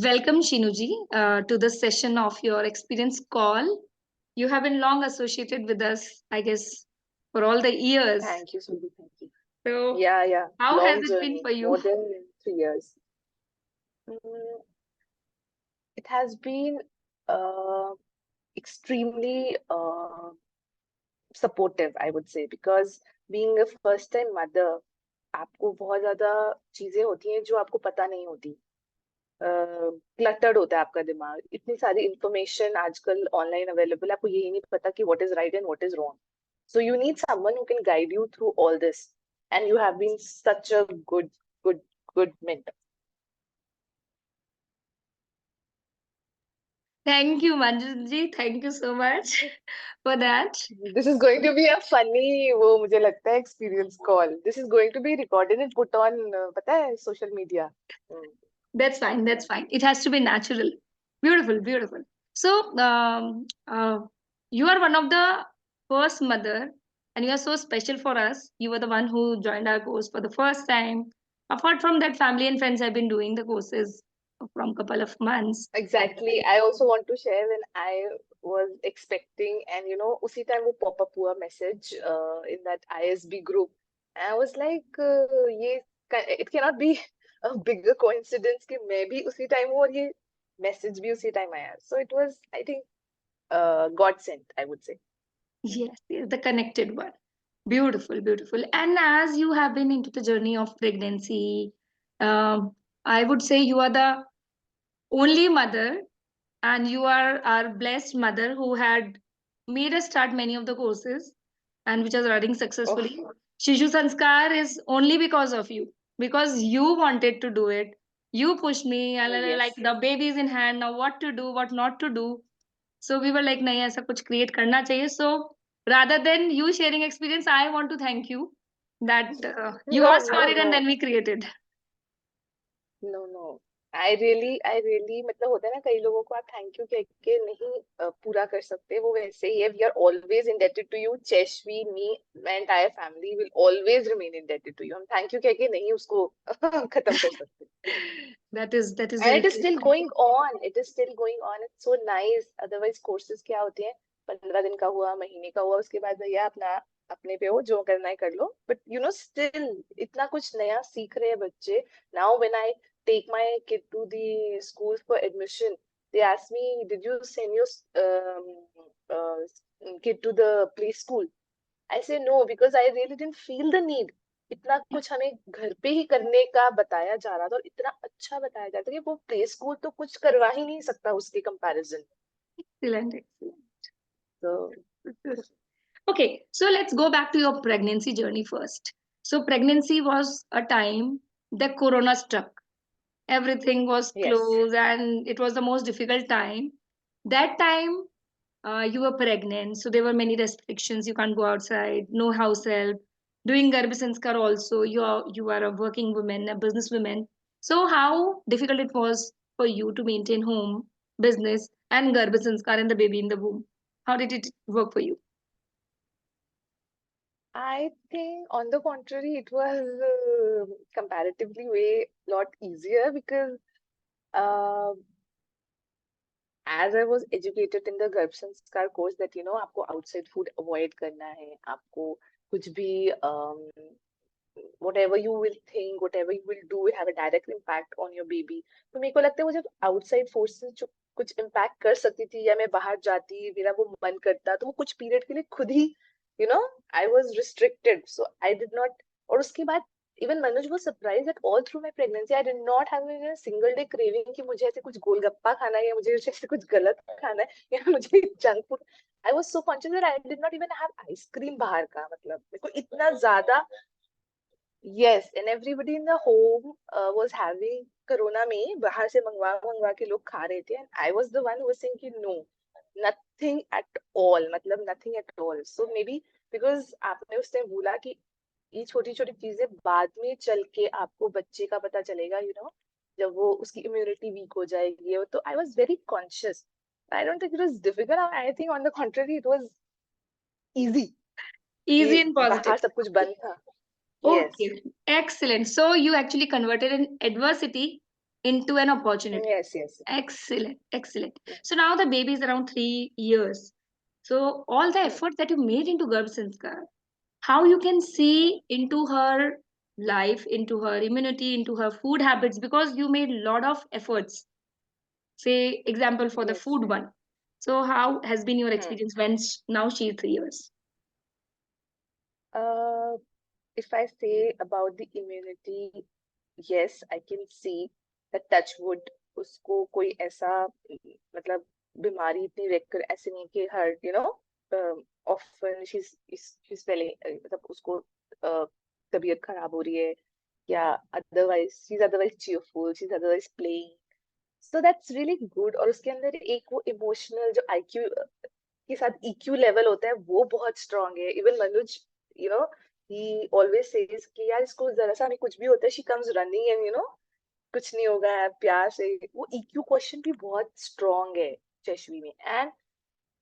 Welcome, Shinuji, to the session of your experience call. You have been long associated with us, I guess, for all the years. Thank you, Subi. Thank you. So, Yeah. how has Long it been journey, for you? more than 3 years. Mm, it has been uh, extremely supportive, I would say, because being a first-time mother, आपको बहुत ज्यादा चीजें होती हैं जो आपको पता नहीं होती. क्लटर्ड होता है आपका दिमाग, इतनी सारी इंफॉर्मेशन आजकल ऑनलाइन अवेलेबल है, आपको यही नहीं पता कि what is right and what is wrong. So you need someone who can guide you through all this, and you have been such a good mentor. Thank you, Manjuji. Thank you so much for that. This is going to be a funny, वो मुझे लगता है experience call. This is going to be recorded and put on, पता है, social media. That's fine. That's fine. It has to be natural. Beautiful, beautiful. So, you are one of the first mother, and you are so special for us. You were the one who joined our course for the first time. Apart from that, family and friends have been doing the courses from couple of months. Exactly. I also want to share when I was expecting, and उसी time वो pop up हुआ message in that ISB group. And I was like, ये it cannot be a bigger coincidence कि मैं भी उसी time हूँ और ये message भी उसी time आया. So it was, I think, God sent, I would say. Yes, the connected one. Beautiful, beautiful. And as you have been into the journey of pregnancy, I would say you are the only mother, and you are our blessed mother who had made us start many of the courses and which is running successfully. Oh. Shishu Sanskar is only because of you, because you wanted to do it. You pushed me, and like Yes. the baby is in hand now, what to do, what not to do. So we were like, nahi, aisa kuch create karna chahiye. So rather than you sharing experience, I want to thank you that you asked for it and then we created. No. I really मतलब होता है ना, कई लोगों को आप thank you कह के नहीं पूरा कर सकते, वो वैसे ही है. We are always indebted to you. चेशवी, me, my entire family will always remain indebted to you. हम थैंक यू कह के नहीं उसको खत्म कर सकते. That is And very it is still going on. It is still going on. It's so nice. Otherwise courses क्या होते हैं, 15 दिन का हुआ, महीने का हुआ, उसके बाद भैया अपना अपने पे हो, जो करना है कर लो. But still इतना कुछ नया सीख रहे हैं बच्चे. Now when I take my kid to the school for admission, they ask me, did you send your kid to the play school? I say no, because I really didn't feel the need. इतना कुछ हमें घर पे ही करने का बताया जा रहा था, और इतना अच्छा बताया जाता है कि वो प्ले स्कूल तो कुछ करवा ही नहीं सकता उसके comparison. excellent. So Okay, so let's go back to your pregnancy journey first. So pregnancy was a time the corona struck. Everything was yes, closed and it was the most difficult time. That time you were pregnant, so there were many restrictions. You can't go outside, no house help. Doing Garbh Sanskar also, you are a working woman, a business woman. So how difficult it was for you to maintain home, business, and Garbh Sanskar and the baby in the womb? How did it work for you? I think on the contrary, it was comparatively way lot easier, because uh, as I was educated in the Garbh Sanskar course that आपको outside food avoid करना है, आपको कुछ भी whatever you will think, whatever you will do will have a direct impact on your baby. तो मेरे को लगता है वो जब outside forces जो कुछ impact कर सकती थी, या मैं बाहर जाती, मेरा वो मन करता, तो वो कुछ period के लिए खुद ही I was restricted, so I did not. और उसके बाद even Manoj was surprised that all through my pregnancy I did not have a single day craving कि मुझे ऐसे कुछ गोलगप्पा खाना है, या मुझे ऐसे कुछ गलत खाना है, या मुझे junk food. I was so conscious that I did not even have ice cream बाहर का. मतलब मेरे को इतना ज्यादा. Yes, and everybody in the home was having corona में बाहर से मंगवा के लोग खा रहे थे, and I was the one who was saying कि no, nothing at all, मतलब nothing at all. So maybe because आपने उस टाइम बोला कि ये छोटी छोटी चीजें बाद में चल के आपको बच्चे का पता चलेगा, जब वो उसकी इम्यूनिटी वीक हो जाएगी, तो I was very conscious. I don't think it was difficult. I think on the contrary, it was easy. Easy and positive. बाहर सब कुछ बंद था. Okay, excellent. So you actually converted in adversity into an opportunity. Yes, yes. Excellent, excellent. Yeah. So now the baby is around 3 years. So all the effort that you made into Garbh Sanskar, how you can see into her life, into her immunity, into her food habits, because you made a lot of efforts. Say, example for the Yes. food one. So how has been your Hmm. experience when now she is 3 years? Uh, if I say about the immunity, yes, I can see that touch wood उसको कोई ऐसा मतलब बीमारी इतनी रेकर ऐसे नहीं कि हर often she's feeling मतलब उसको तबीयत खराब हो रही है या she's otherwise cheerful, she's otherwise playing. So that's really good. और उसके अंदर एक वो इमोशनल जो IQ के साथ EQ लेवल होता है वो बहुत स्ट्रांग है. Even Manuj you know he always says कि यार इसको जरा सा भी कुछ भी होता है शी कम्स रनिंग एंड कुछ नहीं होगा है प्यार से. वो EQ क्वेश्चन भी बहुत स्ट्रांग है चश्वी में. And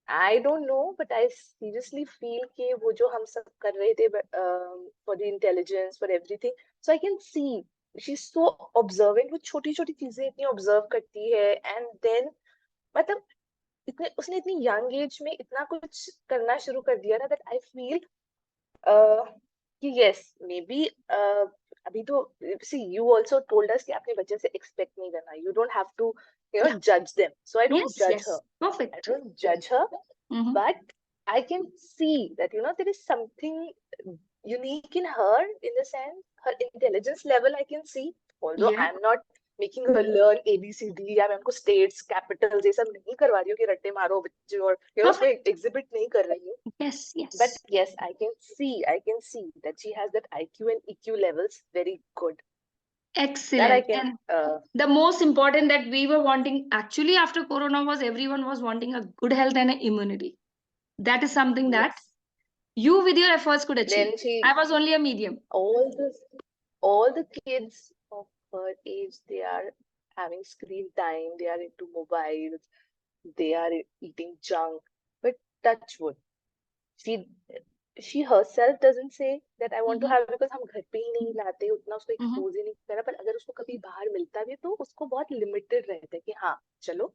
I don't no but I seriously feel कि वो जो हम सब कर रहे थे for the intelligence for everything, so I can see she is so observant. वो छोटी छोटी चीजें इतनी ऑब्जर्व करती है एंड देन मतलब इतने उसने इतनी यंग एज में इतना कुछ करना शुरू कर दिया ना दैट आई फील कि यस मे बी अभी तो सी यू आल्सो टोल्ड अस कि अपने बच्चे से एक्सपेक्ट नहीं करना. यू डोंट हैव टू जज them. So I don't Yes, जज yes, her. perfect. I don't judge her, but I can see that there is something unique in her, in the sense her intelligence level I can see. Although Yeah, I'm not making her learn ABCD या मैं उनको states capitals ये सब नहीं करवा रही हूँ कि रट्टे मारो बच्चे और उसको perfect. exhibit नहीं कर रही हूँ. Yes, yes. But yes, I can see that she has that IQ and EQ levels very good. That I Excellent. can And the most important that we were wanting actually after Corona was everyone was wanting a good health and a immunity. That is something that yes. you with your efforts could achieve. Then she I was only a medium. all the kids of her age, they are having screen time, they are into mobiles, they are eating junk. But touch wood, she she herself doesn't say that I want to have, because हम घर पे ही नहीं लाते उतना उसको expose ही नहीं करा. पर अगर उसको कभी बाहर मिलता भी है तो उसको बहुत लिमिटेड रहता है कि हाँ चलो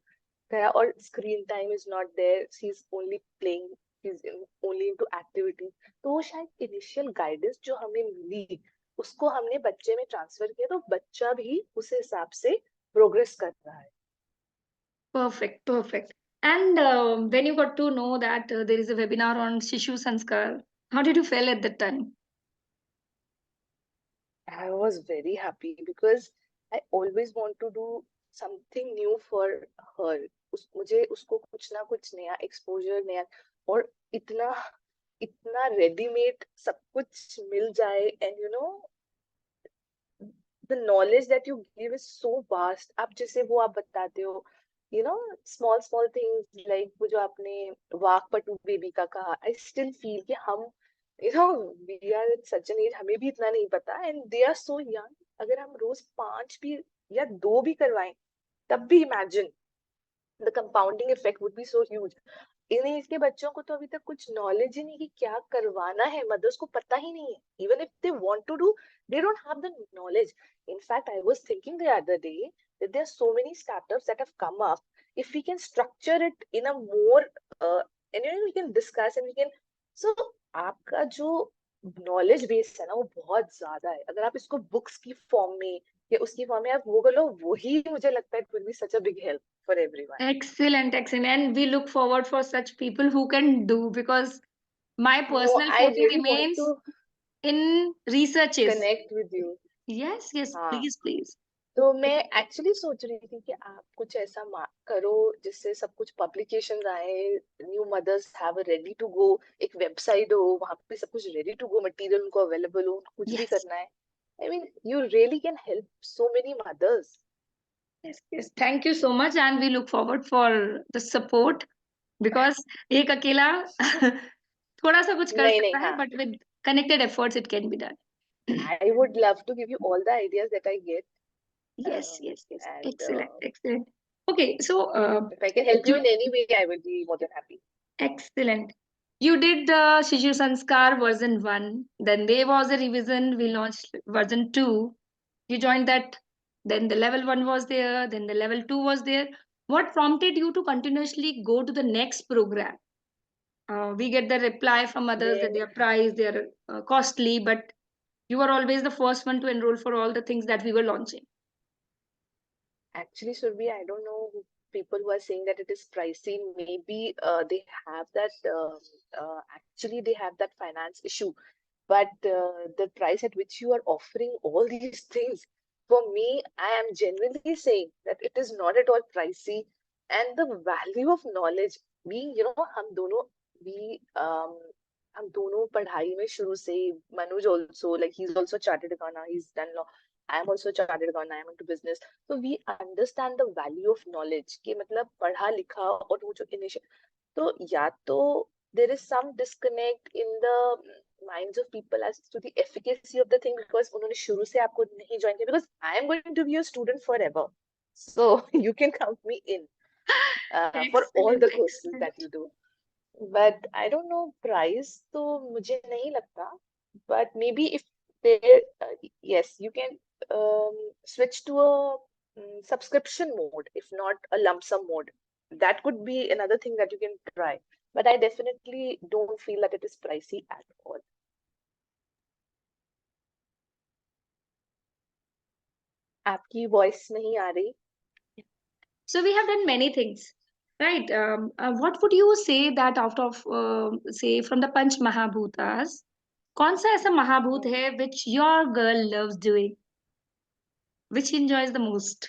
गया. और screen time is not there, she is only playing, she is only into activity. तो वो शायद इनिशियल गाइडेंस जो हमें मिली उसको हमने बच्चे में ट्रांसफर किया तो बच्चा भी उस हिसाब से प्रोग्रेस कर रहा है. Perfect, perfect. And when you got to know that there is a webinar on Shishu Sanskar, how did you feel at that time? I was very happy because I always want to do something new for her. मुझे उसको कुछ ना कुछ नया exposure नया और इतना इतना रेडीमेड सब कुछ मिल जाए. And the knowledge that you give is so vast. आप जैसे वो आप बताते हो small things like वो जो आपने वाक पटू बेबी का कहा, I still feel कि हम we are at such an age, हमें भी इतना नहीं पता and they are so young. अगर हम रोज 5 भी या 2 भी करवाएं तब भी imagine the compounding effect would be so huge. In age के बच्चों को तो अभी तक कुछ नॉलेज ही नहीं कि क्या करवाना है, मदर्स को पता ही नहीं है. Even if they want to do they don't have the knowledge. In fact, I was thinking the other day that there are so many startups that have come up. If we can structure it in a more and we can discuss and we can, so आपका जो knowledge base है ना वो बहुत ज्यादा है. अगर आप इसको बुक्स की फॉर्म में या उसकी फॉर्म में आप वो कर लो, वही मुझे लगता है it will be such a big help for everyone. Excellent, excellent. And we look forward for such people who can do, because my No, personal I forte really want remains to in researches. connect with you. Yes, yes, हाँ, please, please. तो मैं actually सोच रही थी कि आप कुछ ऐसा करो जिससे सब कुछ पब्लिकेशन आए, new mothers have ready to go, एक वेबसाइट हो वहां पे सब कुछ रेडी टू गो मटेरियल उनको अवेलेबल हो, कुछ भी Yes, करना है. I mean you really can help so many mothers. yes, yes. Thank you so much, and we look forward for the support, because एक अकेला थोड़ा सा कुछ कर नहीं नहीं, सकता है, हाँ, but with connected efforts it can be done. I would love to give you all the ideas that I get. Yes, yes, yes. And Excellent, excellent. Okay, so if I can help you in any way, I will be more than happy. excellent. You did the Shishu Sanskar version 1, then there was a revision, we launched version 2. You joined that then the level 1 was there, then the level 2 was there. What prompted you to continuously go to the next program? We get the reply from others that Then they are priced, they are costly, but you were always the first one to enroll for all the things that we were launching. actually, Surbi, I don't know people who are saying that it is pricey. Maybe they have that. Actually, they have that finance issue. But the price at which you are offering all these things, for me, I am genuinely saying that it is not at all pricey. And the value of knowledge, हम दोनों we हम दोनों पढ़ाई में शुरू से ही, Manoj also, like he's also chartered accountant, he's done law. I am also chartered accountant, I am into business. So we understand the value of knowledge कि मतलब पढ़ा लिखा और वो जो initial, तो या तो there is some disconnect in the minds of people as to the efficacy of the thing because उन्होंने शुरू से आपको नहीं join किया, because I am going to be a student forever, so you can count me in for all Excellent, the courses excellent. that you do. But I don't know price, तो मुझे नहीं लगता. But maybe if there, yes, you can switch to a subscription mode, if not a lump sum mode. That could be another thing that you can try. But I definitely don't feel that it is pricey at all. आपकी voice नहीं आ रही. So we have done many things, right? What would you say that out of say from the Panch Mahabhutas, कौन सा ऐसा महाभूत है which your girl loves doing, which she enjoys the most?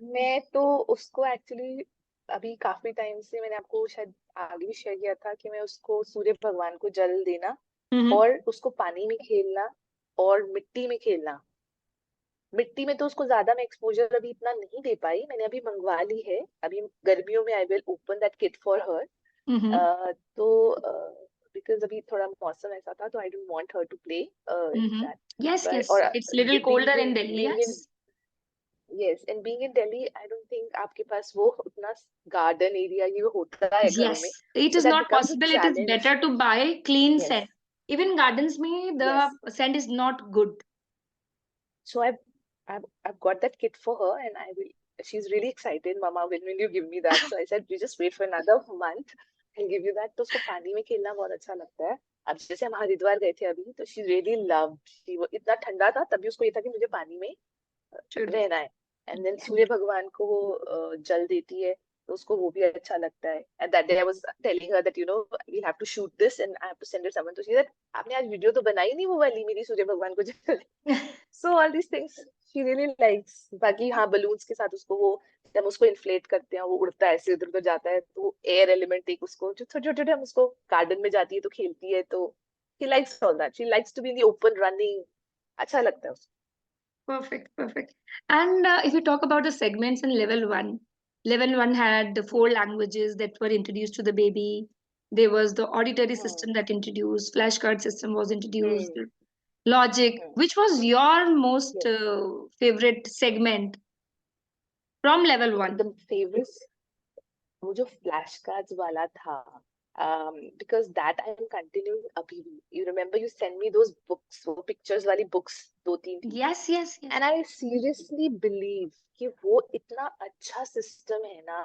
मैं तो उसको एक्चुअली अभी काफी टाइम से, मैंने आपको शायद आगे भी शेयर किया था कि मैं उसको सूर्य भगवान को जल देना और उसको पानी में खेलना और मिट्टी में खेलना. मिट्टी में तो उसको ज्यादा मैं एक्सपोजर अभी इतना नहीं दे पाई, मैंने अभी मंगवा ली है. अभी गर्मियों में I will open that kit for her. तो बिकॉज अभी थोड़ा मौसम ऐसा था, तो I don't want her to play that. Yes, but yes, और it's little colder in Delhi. Being in, Yes, yes, and being in Delhi, I don't think आपके पास वो उतना गार्डन एरिया ये होता है घरों में, yes, it so is that not becomes a possible. It is challenge. better to buy clean Yes, sand. Even gardens में yes. the sand is not good. So I've got that kit for her, and I will. She's really excited. Mama, when will you give me that? So I said, you just wait for another month. I'll give you that. तो उसको पानी में खेलना बहुत अच्छा लगता है. अब जैसे हम हरिद्वार गए थे अभी, तो she really loved. इतना ठंडा था तभी उसको ये था कि मुझे पानी में True. रहना है. एंड देन सूर्य भगवान को वो जल देती है, तो उसको वो भी अच्छा लगता है. And that day I was telling her that we have to shoot this and I have to send it someone. तो शी सेड आपने आज वीडियो तो बनाई नहीं वो वाली मेरी सूर्य भगवान को जल. So all these things she really likes. बाकी हाँ, बलून्स के साथ उसको वो, जब उसको इन्फ्लेट करते हैं वो उड़ता है ऐसे इधर उधर जाता है, तो एयर एलिमेंट एक उसको जो छोटे छोटे, हम उसको गार्डन में जाती है तो खेलती है, तो she likes all that. She likes to be in the open running. अच्छा लगता है उसको. Perfect, perfect. And if we talk about the segments in level one had the 4 languages that were introduced to the baby. There was the auditory system that introduced, flashcard system was introduced, logic. Which was your most Yes. favorite segment from level 1? The favorite, वो जो flash cards वाला था, because that I am continuing अभी भी. You remember you sent me those books, वो pictures वाली books 2-3 थी. Yes, yes, yes. And I seriously believe कि वो इतना अच्छा system है ना,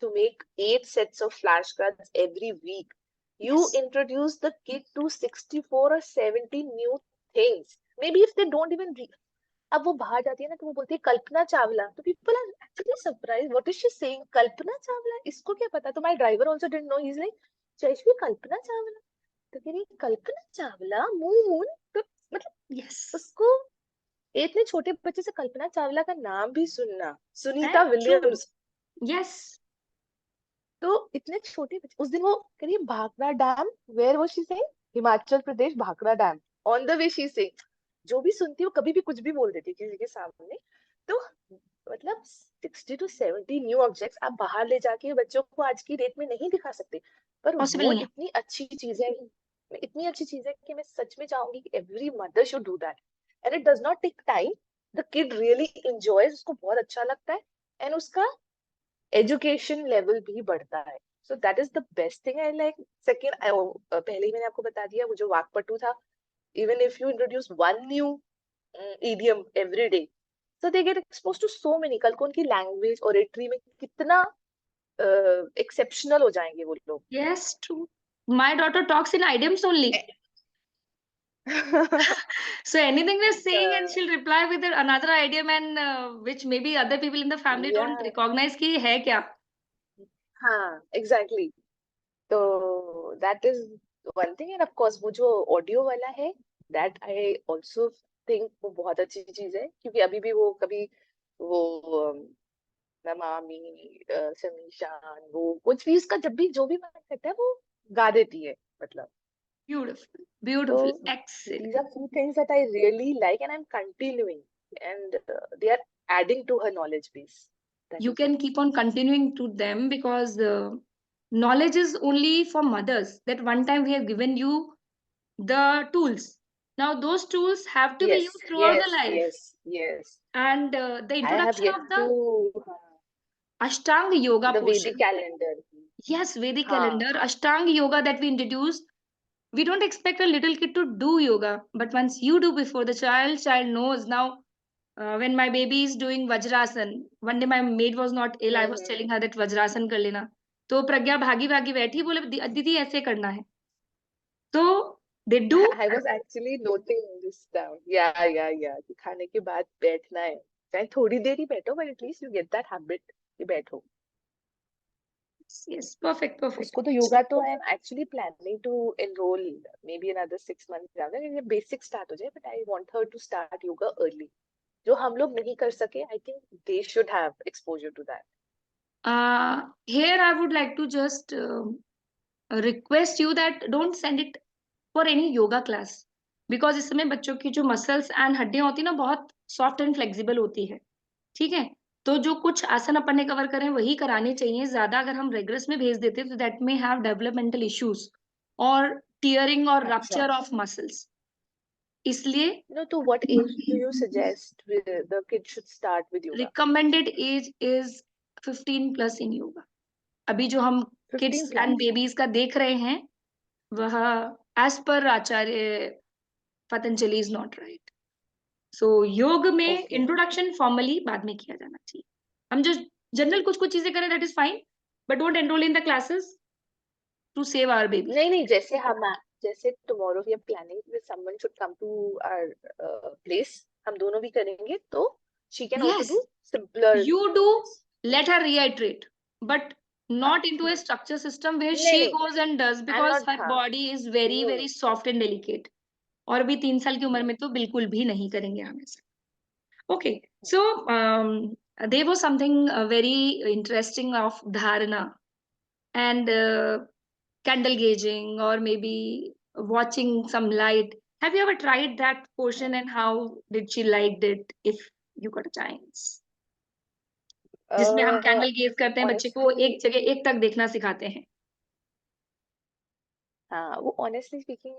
to make 8 sets of flashcards every week. You Yes. introduce the kid to 64 or 70 new things. Maybe if they don't even read. अब वो बाहर जाती है ना, तो वो बोलती है कल्पना चावला, तो people are actually surprise, what is she saying, Kalpana Chawla, इसको क्या पता. तो my driver also didn't know. He is like, Jayshree Kalpana Chawla. तो कह रही कल्पना चावला मून. तो मतलब Yes. उसको इतने छोटे बच्चे से कल्पना चावला का नाम भी सुनना, Sunita And true. Williams. Yes. तो इतने छोटे बच्चे, उस दिन वो कह रही Bhakra dam, where was she saying, Himachal Pradesh Bhakra dam. On the way she saying, जो भी सुनती वो कभी भी कुछ भी बोल देती किसी के सामने. तो मतलब 60 to 70 न्यू ऑब्जेक्ट्स आप बाहर ले जाके बच्चों को आज की डेट में नहीं दिखा सकते, पर Possible वो नहीं है. इतनी अच्छी चीज है, इतनी अच्छी चीज है कि मैं सच में चाहूंगी कि every mother should do that. And it does not take time, the kid really enjoys, उसको बहुत अच्छा लगता है, एंड उसका एजुकेशन लेवल भी बढ़ता है. So that is the best thing I like. Second, पहले ही मैंने आपको बता दिया वो जो वाक्पटू था, even if you introduce one new idiom every day, So they get exposed to so many. कल को उनकी language oratory में कितना exceptional हो जाएंगे वो लोग. Yes, true. My daughter talks in idioms only. So anything we're saying and she'll reply with another idiom and which maybe other people in the family don't Yeah, recognize कि है क्या. हाँ, exactly. तो that is one thing, and of course वो जो audio वाला है, that I also think वो बहुत अच्छी चीज है, क्योंकि अभी भी वो कभी वो नमामि शमीशान वो कुछ भी उसका जब भी जो भी मन करता है वो गा देती है, मतलब. Beautiful, तो beautiful, excellent. these are few things that I really like, and I'm continuing, and they are adding to her knowledge base. That You is can what. keep on continuing to them because knowledge is only for mothers. That one time we have given you the tools. Now those tools have to be Yes, used throughout the yes, life. yes, yes. And the I have introduction yet of the to Ashtanga Yoga the portion. Vedic calendar. Yes, Vedic हाँ. calendar, Ashtanga Yoga that we introduced. We don't expect a little kid to do yoga, but once you do before the child knows. Now, when my baby is doing Vajrasan, one day my maid was not ill, I was telling her that Vajrasan कर लेना. तो प्रज्ञा भागी भागी बैठी बोले दीदी ऐसे करना है. तो they do. I was actually noting this down. Yeah, yeah, yeah. कि खाने के बाद बैठना है. चाहे थोड़ी देर ही बैठो, but at least you get that habit कि बैठो. Yes, perfect, perfect. उसको तो योगा तो I am actually planning to enroll maybe another 6 months down. ये basic start हो जाए, but I want her to start yoga early. जो हम लोग नहीं कर सके, I think they should have exposure to that. Here I would like to just request you that don't send it for any yoga class because इस समय बच्चों की जो मसल्स एंड हड्डियां होती है ना बहुत सॉफ्ट एंड फ्लेक्सिबल होती है. ठीक है, तो जो कुछ आसन अपन ने कवर करें वही कराने चाहिए. ज्यादा अगर हम रेगुलस में भेज देते तो that may have developmental issues और टीयरिंग और अच्छा. Rupture of muscles. इसलिए No, to what age do you suggest the kid should start with yoga? Recommended age is 15 plus in yoga. अभी जो हम 15 किड्स एंड plus. बेबीज का देख रहे हैं वह एज पर Acharya Patanjali is not right. So योग में Okay. इंट्रोडक्शन फॉर्मली बाद में किया जाना चाहिए. हम जो जनरल कुछ कुछ चीजें करें that is fine but don't enrol in the classes to save our baby. नहीं नहीं, जैसे tomorrow we are planning that someone should come to our place, हम दोनों भी करेंगे, तो she can also Yes, do simpler. you do. Let her reiterate, but not into a structure system where नहीं she नहीं, goes and does I'm because not. her हाँ. body is very No, very no, soft and delicate. और अभी 3 साल की उम्र no. में तो बिल्कुल भी नहीं करेंगे हम ऐसा. Okay, so there was something very interesting of dharana and candle gazing or maybe watching some light. Have you ever tried that portion and how did she liked it if you got a chance? जिसमें हम Uh, candle gauge करते हैं बच्चे को honestly, एक जगह एक तक देखना सिखाते हैं. हाँ, वो ऑनेस्टली स्पीकिंग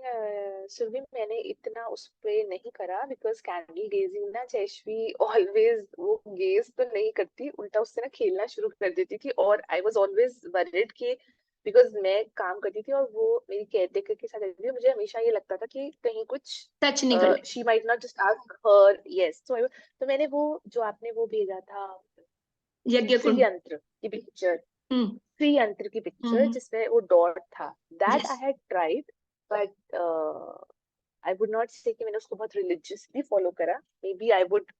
सुरभि मैंने इतना उस पे नहीं करा, बिकॉज कैंडल गेजिंग ना जयश्री ऑलवेज वो गेज तो नहीं करती, उल्टा उससे ना खेलना शुरू कर देती थी, और आई वाज ऑलवेज वरिड कि बिकॉज मैं काम करती थी और वो मेरी केयरटेकर के साथ रहती थी, मुझे हमेशा ये लगता था कि कहीं कुछ टच नहीं कर ले. She might not just ask her. Yes, तो मैंने वो जो आपने वो भेजा था यज्ञ श्री कुंड. यंत्र की पिक्चर, हम्म. श्री यंत्र की पिक्चर जिसमें वो डॉट था, that Yes. I had tried, but I would not say कि मैंने उसको बहुत रिलीजियसली फॉलो करा. Maybe I would,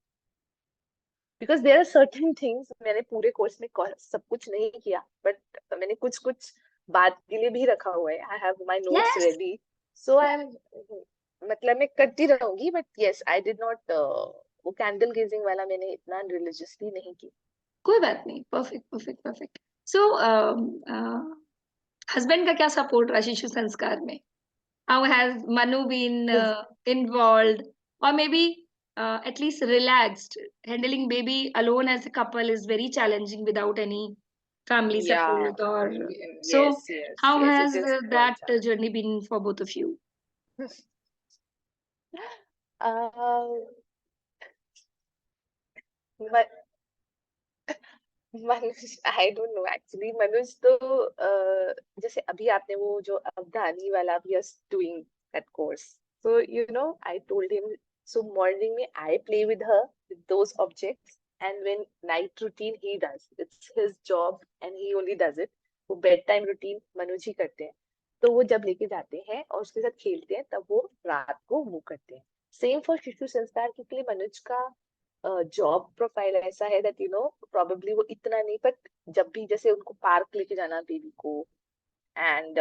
because there are certain things, मैंने पूरे कोर्स में सब कुछ नहीं किया, बट मैंने कुछ कुछ बात के लिए भी रखा हुआ है. I have my notes Yes. Ready, so I am, मतलब मैं करती रहूंगी, but yes I did not वो कैंडल गेजिंग वाला मैंने इतना रिलीजियसली नहीं की. कोई बात नहीं. Perfect perfect perfect. सो हस्बैंड का क्या सपोर्ट रहा शिशु संस्कार में? How has Manu been involved or maybe at least relaxed? Handling baby alone as a couple is very challenging without any family Yeah, support or so. yes, yes, How yes, it has is quite that journey been for both of you? uh, but Manuj, I don't know actually. Manuj तो जैसे अभी आपने वो जो अवधानी वाला भी doing that course, so you know I told him, so morning में I play with her with those objects. And when night routine he does, it's his job and he only does it. वो bed time routine Manoj ही करते हैं, तो वो जब लेके जाते हैं और उसके साथ खेलते हैं तब वो रात को वो करते हैं. सेम फॉर शिशु संस्कार के लिए मनोज का जॉब प्रोफाइल ऐसा है दैट प्रोबेबली वो इतना नहीं, बट जब भी जैसे उनको पार्क लेके जाना बेबी को, एंड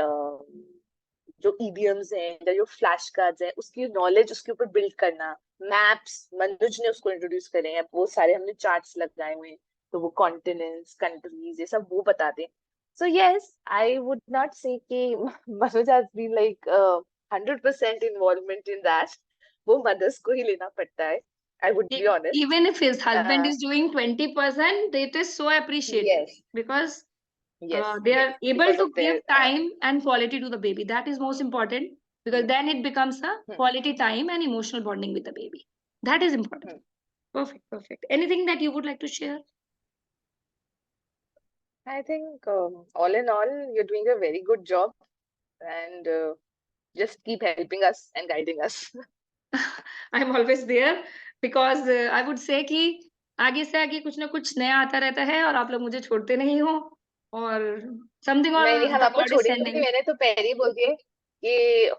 जो ईडियम्स हैं या जो फ्लैश कार्ड्स हैं उसकी नॉलेज उसके ऊपर बिल्ड करना, मैप्स मनोज ने उसको इंट्रोड्यूस करे हैं, वो सारे हमने चार्ट्स लगाए हुए हैं, तो वो कॉन्टिनेंट्स कंट्रीज ये सब वो बताते हैं. So yes, I would not say कि Manoj has been like 100% involvement in that. वो मदर्स को ही लेना पड़ता है. I would be honest. Even if his husband is doing 20%, it is so appreciated. Yes. Because Yes. they yes. are able Because to of their give time and quality to the baby. That is most important, because then it becomes a quality time and emotional bonding with the baby. That is important. Perfect, perfect. Anything that you would like to share? I think all in all, you're doing a very good job, and just keep helping us and guiding us. I'm always there, because I would say कि आगे से आगे कुछ ना कुछ नया आता रहता है और आप लोग मुझे छोड़ते नहीं हो, और something or नहीं, हम the आपको God is छोड़ेंगे sending. क्योंकि मैंने तो पहले ही बोल दिया कि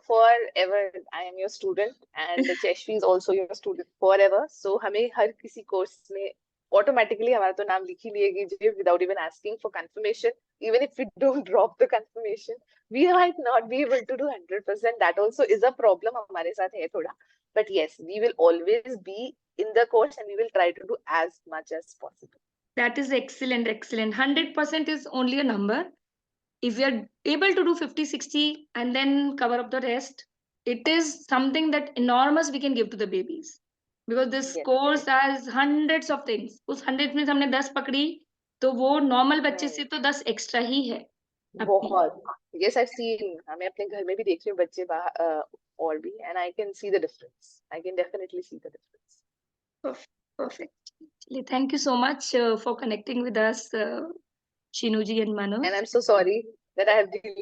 forever I am your student and Cheshvi is also your student forever. So हमें हर किसी कोर्स में automatically हमारा तो नाम लिख ही लिएगी without even asking for confirmation. Even if we don't drop the confirmation, we might not be able to do 100%. That also is a problem हमारे साथ है थोड़ा. But yes, we will always be in the course and we will try to do as much as possible. That is excellent, excellent. 100% is only a number. If we are able to do 50, 60 and then cover up the rest, it is something that enormous we can give to the babies. Because this Yes, course yes. has hundreds of things. उस 100 में से हमने 10 पकड़ी, तो वो normal बच्चे से तो 10 extra ही है. बहुत. Yes, I've seen. मैं अपने घर में भी देख रही हूँ बच्चे बाहर और भी, and I can see the difference. I can definitely see the difference. Perfect, perfect. Thank you so much for connecting with us, Shinuji and Manoj. And I'm so sorry that I have